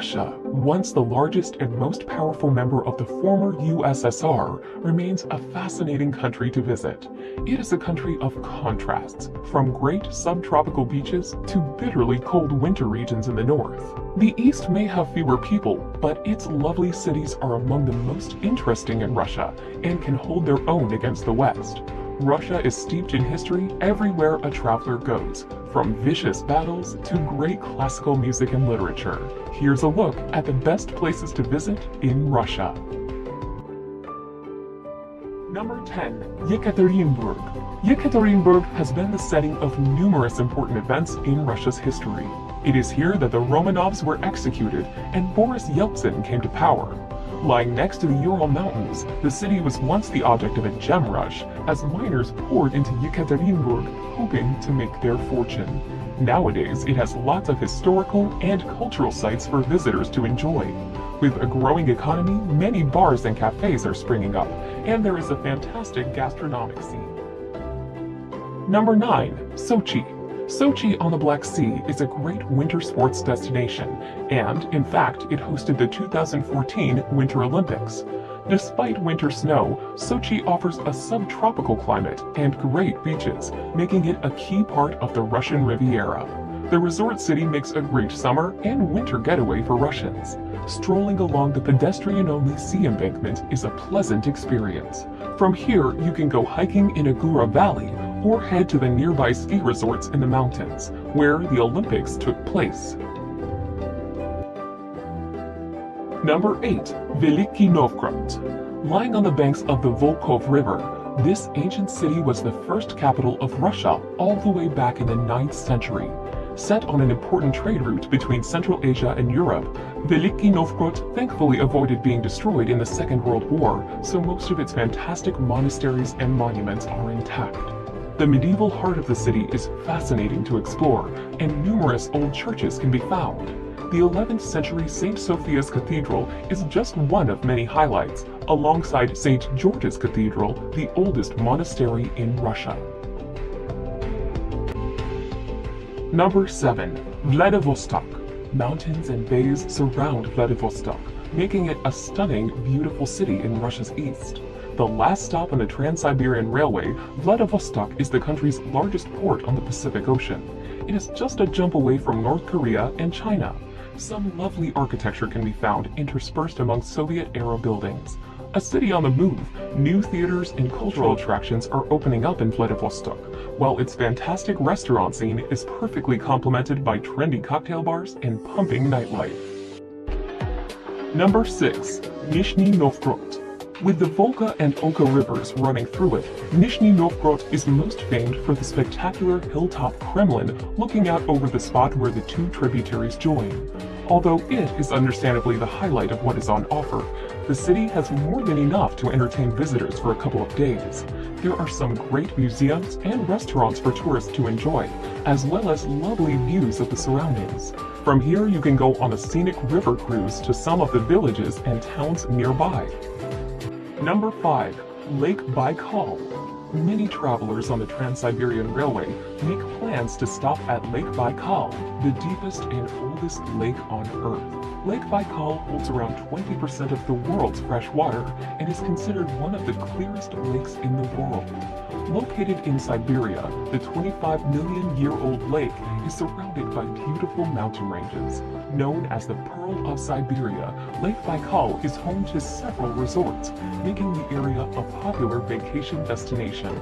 Russia, once the largest and most powerful member of the former USSR, remains a fascinating country to visit. It is a country of contrasts, from great subtropical beaches to bitterly cold winter regions in the north. The east may have fewer people, but its lovely cities are among the most interesting in Russia and can hold their own against the west. Russia is steeped in history everywhere a traveler goes, from vicious battles to great classical music and literature. Here's a look at the best places to visit in Russia. Number 10. Yekaterinburg. Yekaterinburg has been the setting of numerous important events in Russia's history. It is here that the Romanovs were executed and Boris Yeltsin came to power. Lying next to the Ural Mountains, the city was once the object of a gem rush, as miners poured into Yekaterinburg hoping to make their fortune. Nowadays, it has lots of historical and cultural sites for visitors to enjoy. With a growing economy, many bars and cafes are springing up, and there is a fantastic gastronomic scene. Number 9. Sochi. Sochi on the Black Sea is a great winter sports destination, and, in fact, it hosted the 2014 Winter Olympics. Despite winter snow, Sochi offers a subtropical climate and great beaches, making it a key part of the Russian Riviera. The resort city makes a great summer and winter getaway for Russians. Strolling along the pedestrian-only sea embankment is a pleasant experience. From here, you can go hiking in Agura Valley or head to the nearby ski resorts in the mountains, where the Olympics took place. Number 8. Veliki Novgorod. Lying on the banks of the Volkhov River, this ancient city was the first capital of Russia all the way back in the 9th century. Set on an important trade route between Central Asia and Europe, Veliki Novgorod thankfully avoided being destroyed in the Second World War, so most of its fantastic monasteries and monuments are intact. The medieval heart of the city is fascinating to explore, and numerous old churches can be found. The 11th century St. Sophia's Cathedral is just one of many highlights, alongside St. George's Cathedral, the oldest monastery in Russia. Number 7. Vladivostok. Mountains and bays surround Vladivostok, making it a stunning, beautiful city in Russia's east. The last stop on the Trans-Siberian Railway, Vladivostok is the country's largest port on the Pacific Ocean. It is just a jump away from North Korea and China. Some lovely architecture can be found interspersed among Soviet-era buildings. A city on the move, new theaters and cultural attractions are opening up in Vladivostok, while its fantastic restaurant scene is perfectly complemented by trendy cocktail bars and pumping nightlife. Number 6. Nizhny Novgorod. With the Volga and Oka rivers running through it, Nizhny Novgorod is most famed for the spectacular hilltop Kremlin looking out over the spot where the two tributaries join. Although it is understandably the highlight of what is on offer, the city has more than enough to entertain visitors for a couple of days. There are some great museums and restaurants for tourists to enjoy, as well as lovely views of the surroundings. From here, you can go on a scenic river cruise to some of the villages and towns nearby. Number 5. Lake Baikal. Many travelers on the Trans-Siberian Railway make plans to stop at Lake Baikal, the deepest and oldest lake on Earth. Lake Baikal holds around 20% of the world's fresh water and is considered one of the clearest lakes in the world. Located in Siberia, the 25-million-year-old lake is surrounded by beautiful mountain ranges. Known as the Pearl of Siberia, Lake Baikal is home to several resorts, making the area a popular vacation destination.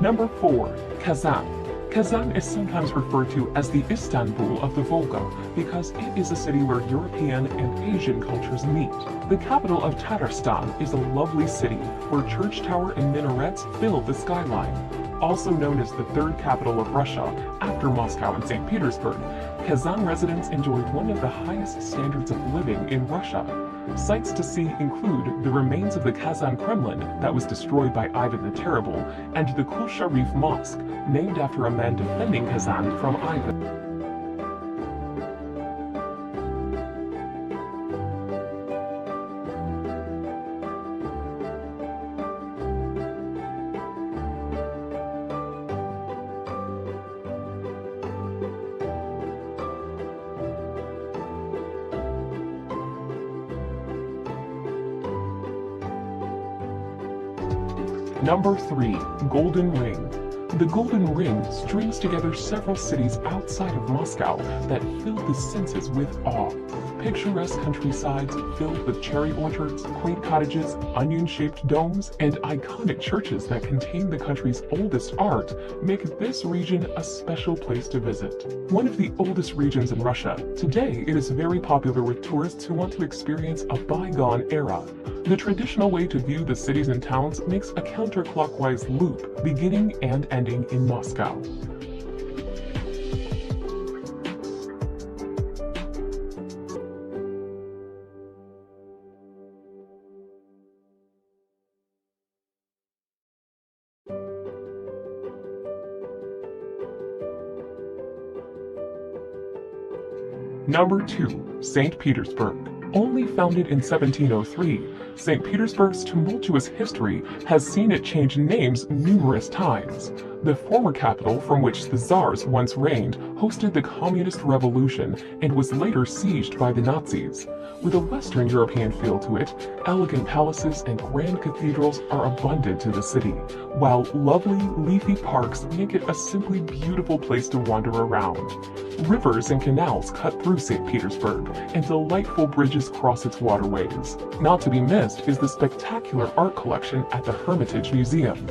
Number 4. Kazan. Kazan is sometimes referred to as the Istanbul of the Volga because it is a city where European and Asian cultures meet. The capital of Tatarstan is a lovely city where church tower and minarets fill the skyline. Also known as the third capital of Russia after Moscow and St. Petersburg, Kazan residents enjoy one of the highest standards of living in Russia. Sights to see include the remains of the Kazan Kremlin that was destroyed by Ivan the Terrible, and the Kul Sharif Mosque, named after a man defending Kazan from Ivan. Number 3. Golden Ring. The Golden Ring strings together several cities outside of Moscow that fill the senses with awe. Picturesque countrysides filled with cherry orchards, quaint cottages, onion-shaped domes, and iconic churches that contain the country's oldest art make this region a special place to visit. One of the oldest regions in Russia, today it is very popular with tourists who want to experience a bygone era. The traditional way to view the cities and towns makes a counterclockwise loop, beginning and ending in Moscow. Number 2. St. Petersburg. Only founded in 1703, St. Petersburg's tumultuous history has seen it change names numerous times. The former capital from which the Tsars once reigned hosted the Communist Revolution and was later sieged by the Nazis. With a Western European feel to it, elegant palaces and grand cathedrals are abundant to the city, while lovely, leafy parks make it a simply beautiful place to wander around. Rivers and canals cut through St. Petersburg, and delightful bridges cross its waterways. Not to be missed is the spectacular art collection at the Hermitage Museum.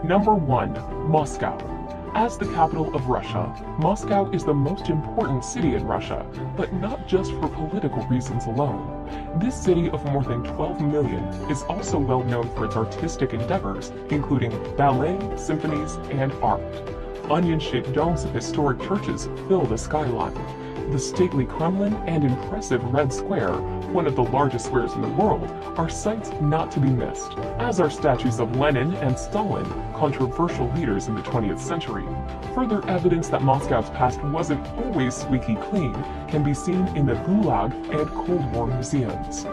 Number 1. Moscow. As the capital of Russia, Moscow is the most important city in Russia, but not just for political reasons alone. This city of more than 12 million is also well known for its artistic endeavors, including ballet, symphonies, and art. Onion-shaped domes of historic churches fill the skyline. The stately Kremlin and impressive Red Square, one of the largest squares in the world, are sights not to be missed, as are statues of Lenin and Stalin, controversial leaders in the 20th century. Further evidence that Moscow's past wasn't always squeaky clean can be seen in the Gulag and Cold War museums.